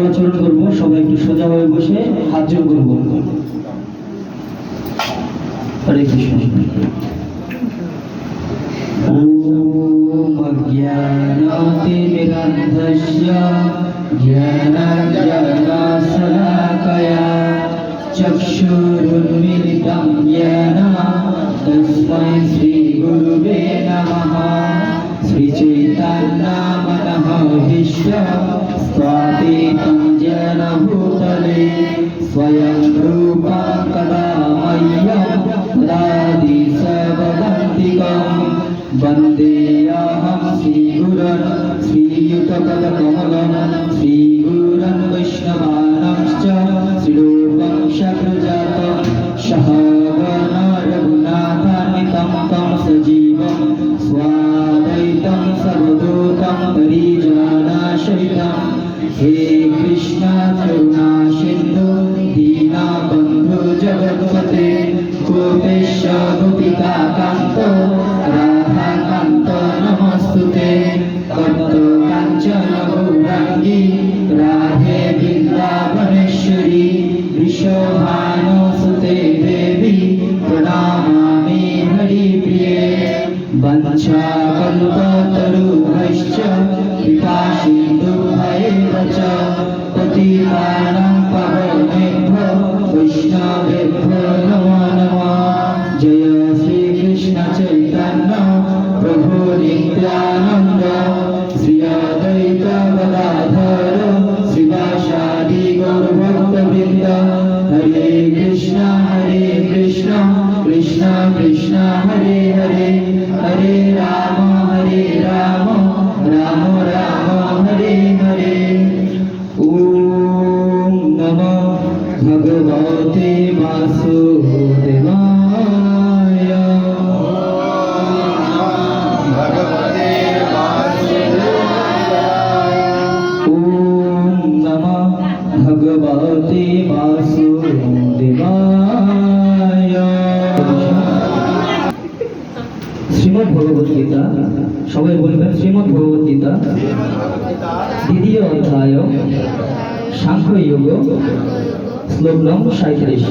আচরণ করবো, সবাই একটু সোজাভাবে বসে হাত জোড় করবো। হরে কৃষ্ণ। ওম অজ্ঞানাতিমিরান্ধস্য জ্ঞানাঞ্জনশলাকয়া চক্ষুরুন্মিলিতং येन তস্मै শ্রীগুরুবে নমঃ। শ্রীচৈতন্যমনঃভীষ্টং স্থাপিतं येन भूतले स्वयं रूपं कदा मह्यं ददाति सर्वदान्तिकं। वन्देऽहं श्रीगुरुं श्रीयुतपदकमलं श्रीगुरुं वैष्णवांश्च श्रीरूपं शक्रजातं सहगण रघुनाथान्वितं तं सजीवं स्वाद्वैतं सर्वदूतं परिजनसहितं। हे कृष्ण करुणा सिन्धु दीनबन्धु जगत्पते गोपेश गोपिका कान्त राधाकान्त नमस्तुते। तप्त काञ्चन गौराङ्गी राधे वृन्दावनेश्वरी वृषभानुसुते देवी प्रणमामि हरिप्रिये। वंशाकल्पतरुभ्यश्च कृपासिन्धुभ्येव च पतितानां पावनेभ्यो वैष्णवेभ्यो नमो नमः। जय श्री कृष्ण चैतन्य प्रभु नित्यानंद श्री अद्वैत गदाधर श्रीवासादि गौरभक्तवृंद। हरे कृष्ण कृष्ण कृष्ण हरे हरे हरे राम राम राम हरे हरे। ओम नमो भगवते वासुदेवाय। ओम नमो भगवते वासुदेवाय। শ্রীমদ্ ভগবত গীতা, সবাই বলবেন শ্রীমদ্ ভগবত গীতা দ্বিতীয় অধ্যায় সাংখ্য যোগ শ্লোক নং 37।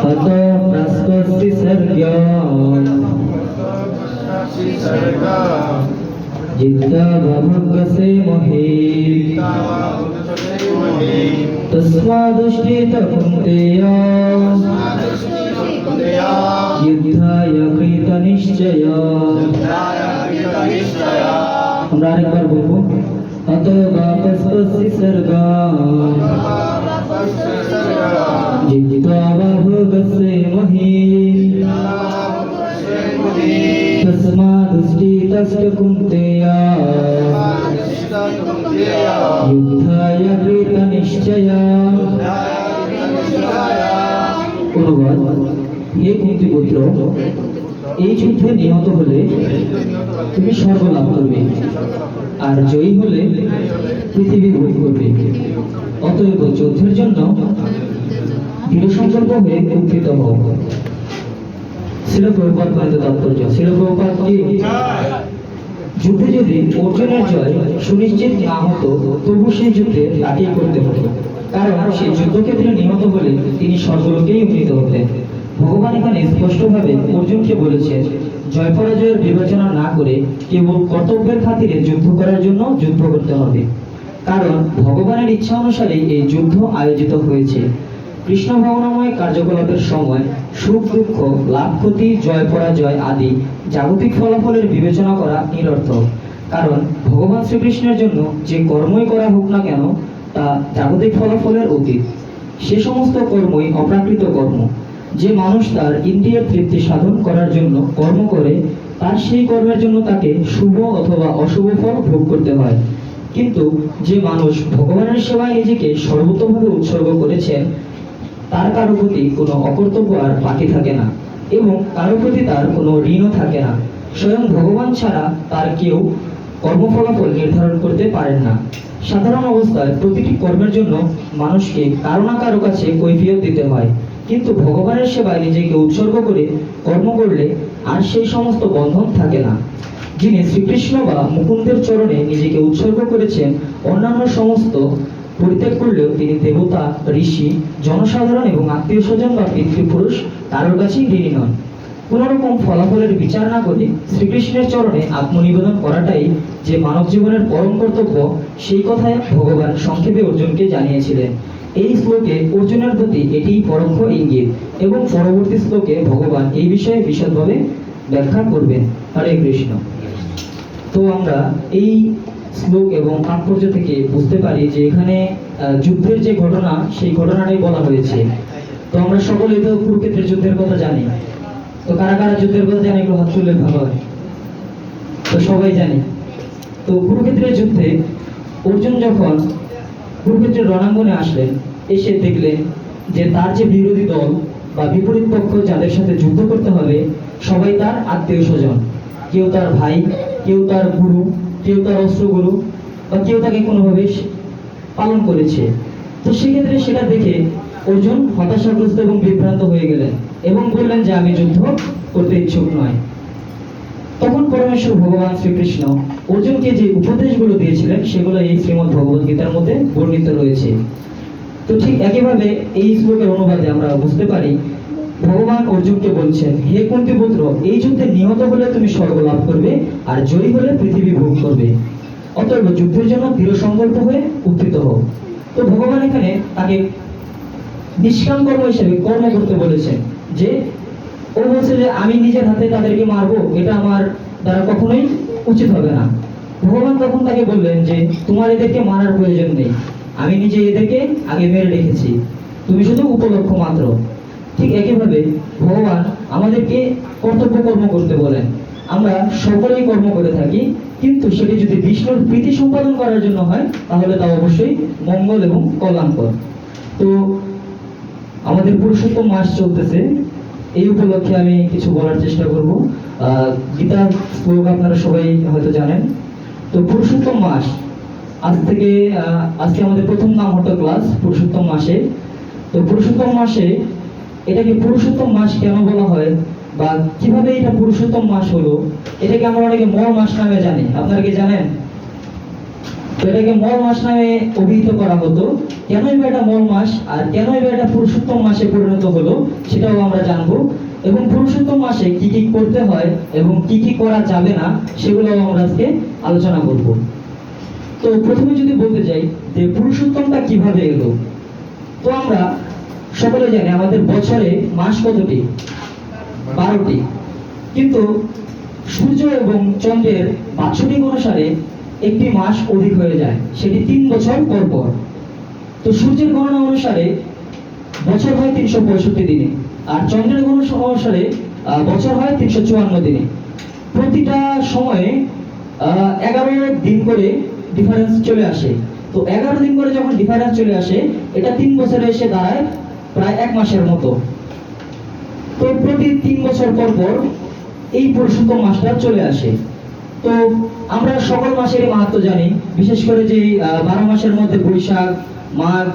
তত প্রাস্কস্তি সর্গম জিত্তা ভাভগসে মহে তস্মাদুষ্টিত কুন্তেয় युद्धाय कृत निश्चय। আমরা আরেকবার বলবো। তত বাপস্পসি সর্গা জিত্বা বাহুগসে মহি তস্মাদুষ্টিতস্য কুন্তেয়া युद्धाय कृत निश्चय। অনুবাদ: হে কুন্তি পুত্র, এই যুদ্ধে নিহত হলে তুমি স্বর্গ লাভ করবে, আর জয়ী হলে পৃথিবী ভোগ করবে। অতএব যুদ্ধের জন্য দৃঢ় সংকল্প হয়ে উদ্যত হও। শিল প্রভুপাদ প্রণীত তাৎপর্য। শিল প্রভুপাদ কি যুদ্ধে যদি অর্জুনের জয় সুনিশ্চিত না হতো, তবু সেই যুদ্ধে লাঠিয়ে করতে হতো, কারণ সেই যুদ্ধক্ষেত্রে নিহত হলে তিনি স্বর্গলোকেই উন্নীত হতেন। ভগবান এখানে স্পষ্টভাবে অর্জুনকে বলেছেন, জয় পরাজয়ের বিবেচনা না করে কেবল কর্তব্যের খাতিরে যুদ্ধ করার জন্য যুদ্ধ করতে হবে, কারণ ভগবানের ইচ্ছা অনুসারে এই যুদ্ধ আয়োজিত হয়েছে। কৃষ্ণ ভাবনাময় কার্যকলাপের সময় সুখ দুঃখ, লাভ ক্ষতি, জয় পরাজয় আদি জাগতিক ফলাফলের বিবেচনা করা নিরর্থক, কারণ ভগবান শ্রীকৃষ্ণের জন্য যে কর্মই করা হোক না কেন তা জাগতিক ফলাফলের অতীত। সে সমস্ত কর্মই অপ্রাকৃত কর্ম। যে মানুষ তার ইন্দ্রিয়ের তৃপ্তি সাধন করার জন্য কর্ম করে, তার সেই কর্মের জন্য তাকে শুভ অথবা অশুভ ফল ভোগ করতে হয়। কিন্তু যে মানুষ ভগবানের সেবায় নিজেকে সর্বোত্তমভাবে উৎসর্গ করেছেন, তার কারো প্রতি কোনো অকর্তব্য আর বাকি থাকে না, এবং কারো প্রতি তার কোনো ঋণও থাকে না। স্বয়ং ভগবান ছাড়া তার কেউ কর্মফলাফল নির্ধারণ করতে পারেন না। সাধারণ অবস্থায় প্রতিটি কর্মের জন্য মানুষকে কারো না কারো কাছে কৈফিয়ত দিতে হয়, কিন্তু ভগবানের সেবায় নিজেকে উৎসর্গ করে কর্ম করলে আর সেই সমস্ত বন্ধন থাকে না। যিনি শ্রীকৃষ্ণ বা মুকুন্দের চরণে নিজেকে উৎসর্গ করেছেন, অন্যান্য সমস্ত পরিত্যাগ করলেও তিনি দেবতা, ঋষি, জনসাধারণ এবং আত্মীয় স্বজন বা পিতৃপুরুষ কারোর কাছেই ঋণী নন। কোন রকম ফলাফলের বিচার না করে শ্রীকৃষ্ণের চরণে আত্মনিবেদন করাটাই যে মানব জীবনের পরম কর্তব্য, সেই কথায় ভগবান সংক্ষেপে অর্জুনকে জানিয়েছিলেন। এই শ্লোকে অর্জুনের প্রতি এটি পরোক্ষ ইঙ্গিত, এবং পরবর্তী শ্লোকে ভগবান এই বিষয়ে বিশদভাবে ব্যাখ্যা করবেন। হরে কৃষ্ণ। তো আমরা এই শ্লোক এবং তাৎপর্য থেকে বুঝতে পারি যে এখানে যুদ্ধের যে ঘটনা, সেই ঘটনাটাই বলা হয়েছে। তো আমরা সকলেই তো কুরুক্ষেত্রের যুদ্ধের কথা জানি। তো কারা কারা যুদ্ধের কথা জানি, একটু হাত তুললে ভালো হয়। তো সবাই জানি। তো কুরুক্ষেত্রের যুদ্ধে অর্জুন যখন কুরুক্ষেত্রের রণাঙ্গনে আসলেন, এসে দেখলেন যে তার যে বিরোধী দল বা বিপরীত পক্ষ যাদের সাথে যুদ্ধ করতে হবে, সবাই তার আত্মীয় স্বজন। কেউ তার ভাই, কেউ তার গুরু, কেউ তার অস্ত্রগুরু, বা কেউ তাকে কোনোভাবে পালন করেছে। তো সেক্ষেত্রে সেটা দেখে অর্জুন হতাশাগ্রস্ত এবং বিভ্রান্ত হয়ে গেলেন এবং বললেন যে আমি যুদ্ধ করতে ইচ্ছুক নয়। তখন পরমেশ্বর ভগবান শ্রীকৃষ্ণ অর্জুনকে যে উপদেশগুলো দিয়েছিলেন, সেগুলো এই শ্রীমদ্ ভগবত গীতার মধ্যে বর্ণিত রয়েছে। তো ঠিক একইভাবে এই শ্লোকের অনুবাদে আমরা বুঝতে পারি, ভগবান অর্জুনকে বলছেন, হে কুন্তিপুত্র, এই যুদ্ধে নিহত হলে তুমি স্বর্গ লাভ করবে, আর জয়ী হলে পৃথিবী ভোগ করবে। অতএব যুদ্ধের জন্য দৃঢ় সংকল্প হয়ে উত্থিত হও। তো ভগবান এখানে তাকে নিষ্কাম কর্ম হিসেবে কর্ম করতে বলেছেন। যে ও বলছে যে আমি নিজের হাতে তাদেরকে মারবো, এটা আমার দ্বারা কখনোই উচিত হবে না। ভগবান তখন তাকে বললেন যে তোমার এদেরকে মারার প্রয়োজন নেই, আমি নিজে এদেরকে আগে মেরে রেখেছি, তুমি শুধু উপলক্ষ মাত্র। ঠিক একইভাবে ভগবান আমাদেরকে কর্তব্য কর্ম করতে বলেন। আমরা সকলেই কর্ম করে থাকি, কিন্তু সেটি যদি বিষ্ণুর প্রীতি সম্পাদন করার জন্য হয়, তাহলে তা অবশ্যই মঙ্গল এবং কল্যাণকর। তো আমাদের পুরুষোত্তম মাস চলতেছে, এই উপলক্ষে আমি কিছু বলার চেষ্টা করব। গীতার শ্লোক আপনারা সবাই হয়তো জানেন। তো পুরুষোত্তম মাস, আজকে আমাদের প্রথম নাম হতো ক্লাস পুরুষোত্তম মাসে। তো পুরুষোত্তম মাসে এটাকে পুরুষোত্তম মাস কেন বলা হয়, বা কিভাবে এটা পুরুষোত্তম মাস হলো, এটাকে আমরা অনেকে মল মাস নামে জানি। আপনারা কি জানেন? তো এটাকে মল মাস নামে অভিহিত করা হতো। কেনই বা এটা মল মাস, আর কেনই বা এটা পুরুষোত্তম মাসে পরিণত হলো, সেটাও আমরা জানবো। এবং পুরুষোত্তম মাসে কি কি করতে হয় এবং কি কি করা যাবে না, সেগুলো আমরা আজকে আলোচনা করব। তো প্রথমে যদি বলতে যাই যে পুরুষোত্তমটা কিভাবে এলো, তো আমরা সকলে জানি আমাদের বছরে মাস কতটি? 12টি। কিন্তু সূর্য এবং চন্দ্রের বাৎসরিক অনুসারে একটি মাস অধিক হয়ে যায়, সেটি 3 বছর পর পর। তো সূর্যের গণনা অনুসারে বছর হয় 365 দিনে, আর চন্দ্রের গণনা অনুসারে বছর হয় 354 দিনে। প্রতিটা সময়ে 11 দিন করে ডিফারেন্স চলে আসে। তো 11 দিন করে যখন ডিফারেন্স চলে আসে, এটা 3 বছরে এসে দাঁড়ায় প্রায় 1 মাসের মতো। তো প্রতি 3 বছর পর পর এই পুরুষোত্তম মাসটা চলে আসে। তো আমরা সকল মাসেরই মাহাত্ম্য জানি, বিশেষ করে যে 12 মাসের মধ্যে বৈশাখ, মাঘ,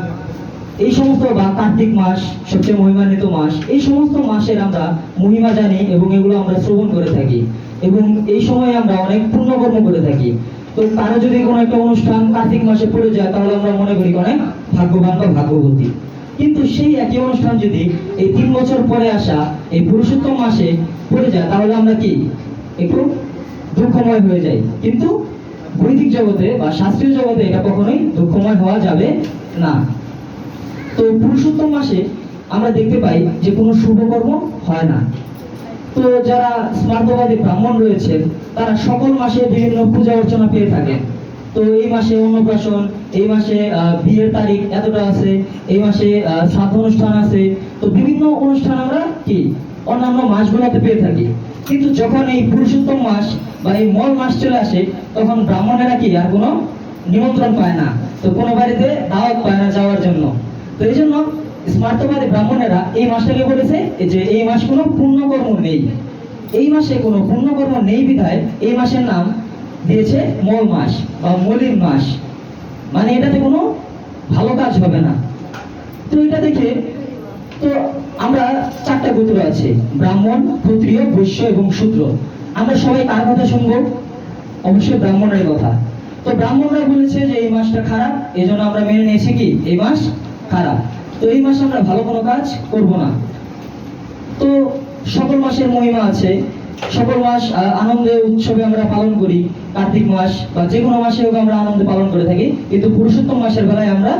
এই সমস্ত, বা কার্তিক মাস সবচেয়ে মহিমান্বিত মাস, এই সমস্ত মাসের আমরা মহিমা জানি এবং এগুলো আমরা শ্রবণ করে থাকি, এবং এই সময় আমরা অনেক পুণ্যকর্ম করে থাকি। তো কারো যদি কোনো একটা অনুষ্ঠান কার্তিক মাসে পড়ে যায়, তাহলে আমরা মনে করি অনেক ভাগ্যবান বা ভাগ্যবতী। কিন্তু সেই একই অনুষ্ঠান যদি এই 3 বছর পরে আসা এই পুরুষোত্তম মাসে পড়ে যায়, তাহলে আমরা কি একটু দুঃখময় হয়ে যাই। কিন্তু বৈদিক জগতে বা শাস্ত্রীয় জগতে এটা কখনোই দুঃখময় হওয়া যাবে না। তো পুরুষোত্তম মাসে আমরা দেখতে পাই যে কোনো শুভকর্ম হয় না। তো যারা স্মার্তবাদী ব্রাহ্মণ রয়েছেন, তারা সকল মাসে বিভিন্ন পূজা অর্চনা পেয়ে থাকেন। তো এই মাসে অন্নপ্রাশন, এই মাসে বিয়ের তারিখ এতটা আছে, এই মাসে শ্রাদ্ধ অনুষ্ঠান আছে। তো বিভিন্ন অনুষ্ঠান আমরা কি অন্যান্য মাসগুলোতে পেয়ে থাকি। কিন্তু যখন এই পুরুষোত্তম মাস বা এই মল মাস চলে আসে, তখন ব্রাহ্মণেরা কি আর কোনো নিমন্ত্রণ পায় না, তো কোনো বাড়িতে দাওয়াত পায় না যাওয়ার জন্য। তো এই জন্য স্মার্তবাদী ব্রাহ্মণেরা এই মাসটাকে বলেছে যে এই মাস কোনো পুণ্যকর্ম নেই। এই মাসে কোনো পুণ্যকর্ম নেই বিধায় এই মাসের নাম দিয়েছে মল মাস বা মলিন মাস, মানে এটাতে কোনো ভালো কাজ হবে না। তো এটা দেখে তো আমরা 4টা গোত্র আছে, ব্রাহ্মণ, ক্ষত্রিয়, বৈশ্য এবং শূদ্র। আমরা সবাই কার কথা শুনবো? অবশ্যই ব্রাহ্মণের কথা। তো ব্রাহ্মণরা বলেছে যে এই মাসটা খারাপ, এই জন্য আমরা মেনে নিয়েছি কি এই মাস খারাপ, তো এই মাসে আমরা ভালো কোনো কাজ করব না। তো সকল মাসের মহিমা আছে, সকল মাস আনন্দে উৎসবে আমরা পালন করি। কার্তিক মাস বা যে কোনো মাসে হোক আমরা আনন্দে পালন করে থাকি, কিন্তু পুরুষোত্তম মাসের বেলায় আমরা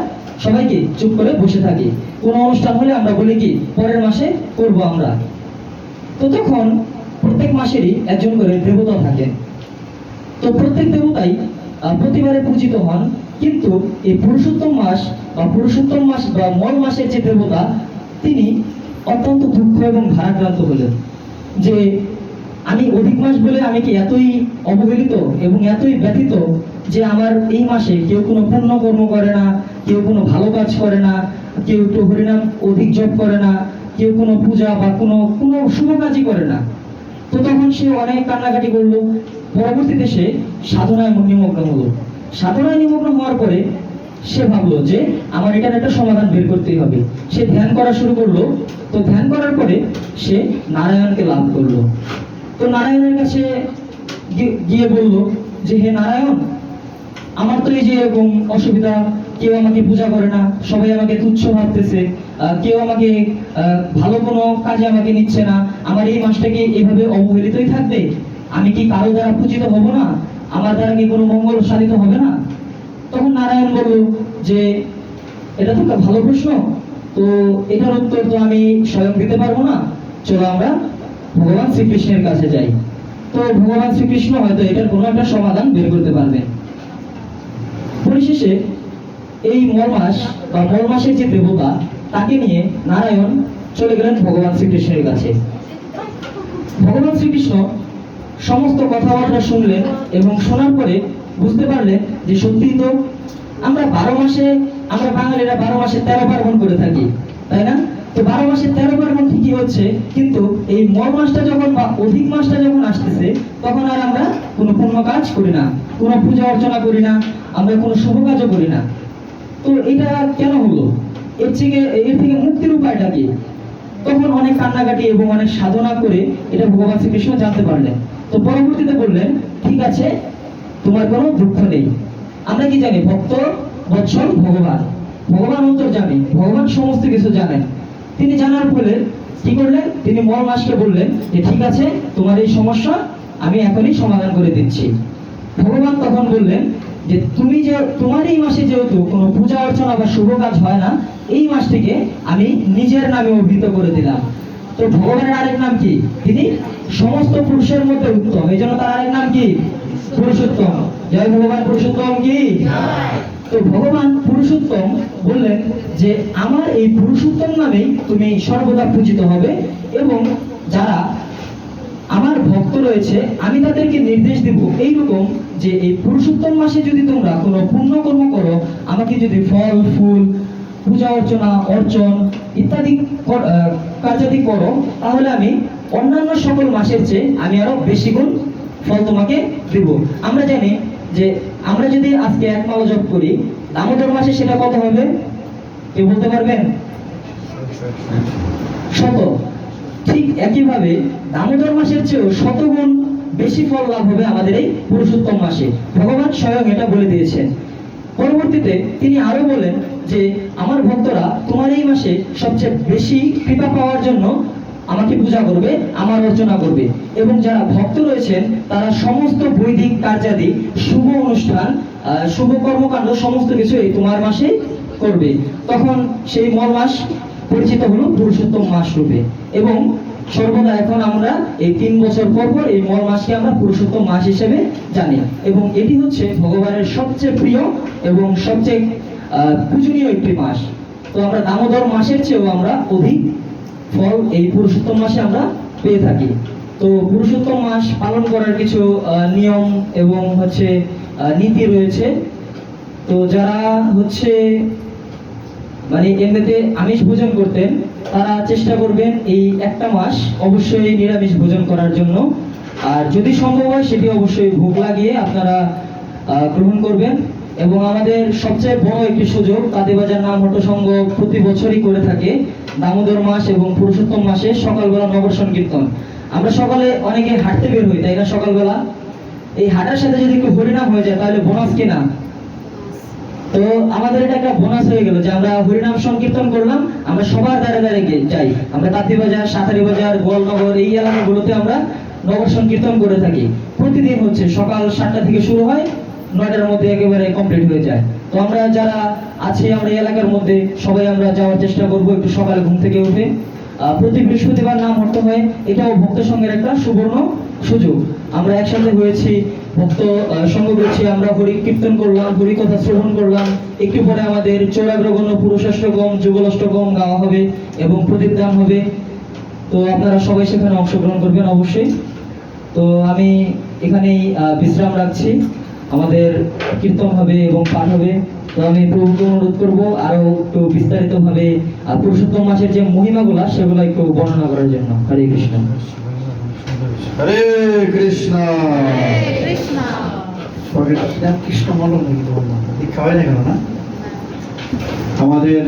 সবাইকে চুপ করে বসে থাকি। কোনো অনুষ্ঠান হলে আমরা বলি কি পরের মাসে করব আমরা। তো তখন প্রত্যেক মাসেরই একজন করে দেবতা থাকেন। তো প্রত্যেক দেবতাই প্রতিবারে পূজিত হন, কিন্তু এই পুরুষোত্তম মাস বা মল মাসের যে দেবতা, তিনি অত্যন্ত দুঃখ এবং ভারাক্রান্ত হলেন যে আমি অধিক মাস বলে আমি কি এতই অবহেলিত এবং এতই ব্যথিত যে আমার এই মাসে কেউ কোনো পুণ্য কর্ম করে না, কেউ কোনো ভালো কাজ করে না, কেউ একটু হরিনাম অধিক জপ করে না, কেউ কোনো পূজা বা কোনো কোনো শুভ কাজই করে না। তো তখন সে অনেক কান্নাকাটি করলো। পরবর্তীতে সে সাধনায় নিমগ্ন হলো। সাধনায় নিমগ্ন হওয়ার পরে সে ভাবলো যে আমার এটার একটা সমাধান বের করতেই হবে। সে ধ্যান করা শুরু করলো। তো ধ্যান করার পরে সে নারায়ণকে লাভ করলো। তো নারায়ণের কাছে গিয়ে বলল যে হে নারায়ণ, আমার তো এই যে এরকম অসুবিধা, কেউ আমাকে পূজা করে না, সবাই আমাকে তুচ্ছ ভাবতেছে, কেউ আমাকে ভালো কোনো কাজে আমাকে নিচ্ছে না, আমার এই মাসটা কি এভাবে অবহেলিতই থাকবে? আমি কি কারো দ্বারা পূজিত হব না? আমার দ্বারা কি কোনো মঙ্গল সাধিত হবে না? তখন নারায়ণ বলল যে এটা তো একটা ভালো প্রশ্ন, তো এটার উত্তর তো আমি স্বয়ং দিতে পারবো না, চলো আমরা ভগবান শ্রীকৃষ্ণের কাছে যাই। তো ভগবান শ্রীকৃষ্ণ হয়তো এটার কোনো একটা সমাধান বের করতে পারবেন। পরিশেষে এই মল মাসের যে দেবতা, তাকে নিয়ে নারায়ণ চলে গেলেন ভগবান শ্রীকৃষ্ণের কাছে। ভগবান শ্রীকৃষ্ণ সমস্ত কথাবার্তা শুনলেন এবং শোনার পরে বুঝতে পারলেন যে সত্যি তো আমরা বাঙালিরা 12 মাসে 13 পার্বণ করে থাকি, তাই না? তো 12 মাসে 13 পার্বণ ঠিকই হচ্ছে, কিন্তু এই মল মাসটা যখন বা অধিক মাসটা যখন আসতেছে, তখন আর আমরা কোনো পুণ্য কাজ করি না, কোনো পূজা অর্চনা করি না, আমরা কোনো শুভ কাজও করি না। তো এটা কেন হলো? এর থেকে মুক্তির উপায়টা কি? তখন অনেক কান্নাকাটি এবং অনেক সাধনা করে এটা ভগবান শ্রীকৃষ্ণ জানতে পারলেন। তো পরবর্তীতে বললেন, ঠিক আছে, তোমার কোনো দুঃখ নেই। আমরা কি জানি? ভক্ত বৎসল ভগবান অন্তর্যামী, ভগবান সমস্ত কিছু জানেন। তিনি জানার ফলে কি করলেন? তিনি মল মাসকে বললেন যে ঠিক আছে, তোমার এই সমস্যা আমি এখনই সমাধান করে দিচ্ছি। ভগবান তখন বললেন যে তোমার এই মাসে যেহেতু কোনো পূজা অর্চনা বা শুভ কাজ হয় না, এই মাসটিকে আমি নিজের নামে অভিহিত করে দিলাম। তো ভগবানের আরেক নাম কি? তিনি সমস্ত পুরুষের মধ্যে উত্তম, এই জন্য তার আরেক নাম কি? পুরুষোত্তম। জয় ভগবান পুরুষোত্তম কি? তো ভগবান পুরুষোত্তম বললেন যে আমার এই পুরুষোত্তম নামেই তুমি সর্বদা পূজিত হবে, এবং যারা আমার ভক্ত রয়েছে আমি তাদেরকে নির্দেশ দেব এইরকম যে এই পুরুষোত্তম মাসে যদি তোমরা কোনো পুণ্যকর্ম করো, আমাকে যদি ফল ফুল পূজা অর্চন ইত্যাদি কার্যাদি করো, তাহলে আমি অন্যান্য সকল মাসের চেয়ে আমি আরো বেশি গুণ ফল তোমাকে দেব। আমরা জানি যে আমরা যদি আজকে 1 মালা জপ করি, দামোদর মাসে সেটা কত হবে? কেউ বলতে পারবেন? 100। ঠিক একইভাবে দামোদর মাসের চেয়েও 100 গুণ বেশি ফল লাভ হবে আমাদের এই পুরুষোত্তম মাসে। ভগবান স্বয়ং এটা বলে দিয়েছেন। পরবর্তীতে তিনি আরো বলেন যে আমার ভক্তরা তোমার এই মাসে সবচেয়ে বেশি কৃপা পাওয়ার জন্য আমাকে পূজা করবে, আমার অর্চনা করবে, এবং যারা ভক্ত রয়েছেন তারা সমস্ত বৈদিক কার্যাদি শুভ অনুষ্ঠান শুভ কর্মকাণ্ড সমস্ত কিছু এই তোমার মাসে করবে। তখন সেই মল মাস পরিচিত হলো পুরুষোত্তম মাস রূপে, এবং সর্বদা এখন আমরা এই 3 বছর পর পর এই মল মাসকে আমরা পুরুষোত্তম মাস হিসেবে জানি, এবং এটি হচ্ছে ভগবানের সবচেয়ে প্রিয় এবং সবচেয়ে পূজনীয় একটি মাস। তো আমরা দামোদর মাসের চেয়েও আমরা অধিক ফল এই পুরুষোত্তম মাসে আমরা পেয়ে থাকি। তো পুরুষোত্তম মাস পালন করার কিছু নিয়ম এবং নীতি রয়েছে। তো যারা মানে এমনিতে আমিষ ভোজন করতেন, তারা চেষ্টা করবেন এই একটা মাস অবশ্যই নিরামিষ ভোজন করার জন্য, আর যদি সম্ভব হয় সেটি অবশ্যই ভোগ লাগিয়ে আপনারা গ্রহণ করবেন। এবং আমাদের সবচেয়ে বড় একটি সুযোগ, কাঁদিবাজার নাম হট সংঘ প্রতি বছরই করে থাকে দামোদর মাস এবং পুরুষোত্তম মাসে সকালবেলা নগর সংকীর্তন। আমরা সকালে অনেকে হাঁটতে বের হই, তাই না? সকালবেলা এই হাঁটার সাথে যদি একটু হরিনাম হয়ে যায় তাহলে বোনাস কিনা। তো আমাদের এটা একটা বোনাস হয়ে গেল যে আমরা হরিনাম সংকীর্তন করলাম, আমরা সবার দ্বারে দ্বারে যাই, আমরা তাঁতিবাজার, সাঁতারি বাজার, গোয়ালনগর এই এলাকাগুলোতে আমরা নগর সংকীর্তন করে থাকি। প্রতিদিন হচ্ছে সকাল 7টা থেকে শুরু হয়, 9টার মধ্যে একেবারে কমপ্লিট হয়ে যায়। তো আমরা যারা আছি আমরা এই এলাকার মধ্যে সবাই আমরা যাওয়ার চেষ্টা করব একটু সকালে ঘুম থেকে উঠে। প্রতি বৃহস্পতিবার নাম হতে হয়, এটাও ভক্ত সঙ্গের একটা সুবর্ণ সুযোগ। আমরা একসাথে হয়েছি, ভক্ত সঙ্গ করেছি, আমরা হরি কীর্তন করলাম, হরি কথা শ্রবণ করলাম। একটু পরে আমাদের চৌরাগ্রগণ্য পুরুষাষ্টকম, যুগলাষ্টকম গাওয়া হবে এবং প্রদীপ দান হবে। তো আপনারা সবাই সেখানে অংশগ্রহণ করবেন অবশ্যই। তো আমি এখানেই বিশ্রাম রাখছি, আমাদের কীর্তন হবে এবং পাঠ হবে। তো আমি প্রভুকে অনুরোধ করবো আরো একটু বিস্তারিত ভাবে পুরুষোত্তম মাসের যে মহিমাগুলা সেগুলো একটু বর্ণনা করার জন্য। হরে কৃষ্ণ। হরে কৃষ্ণ। কৃষ্ণ বলো নাকি তোমার দীক্ষা হয় না কেন না আমাদের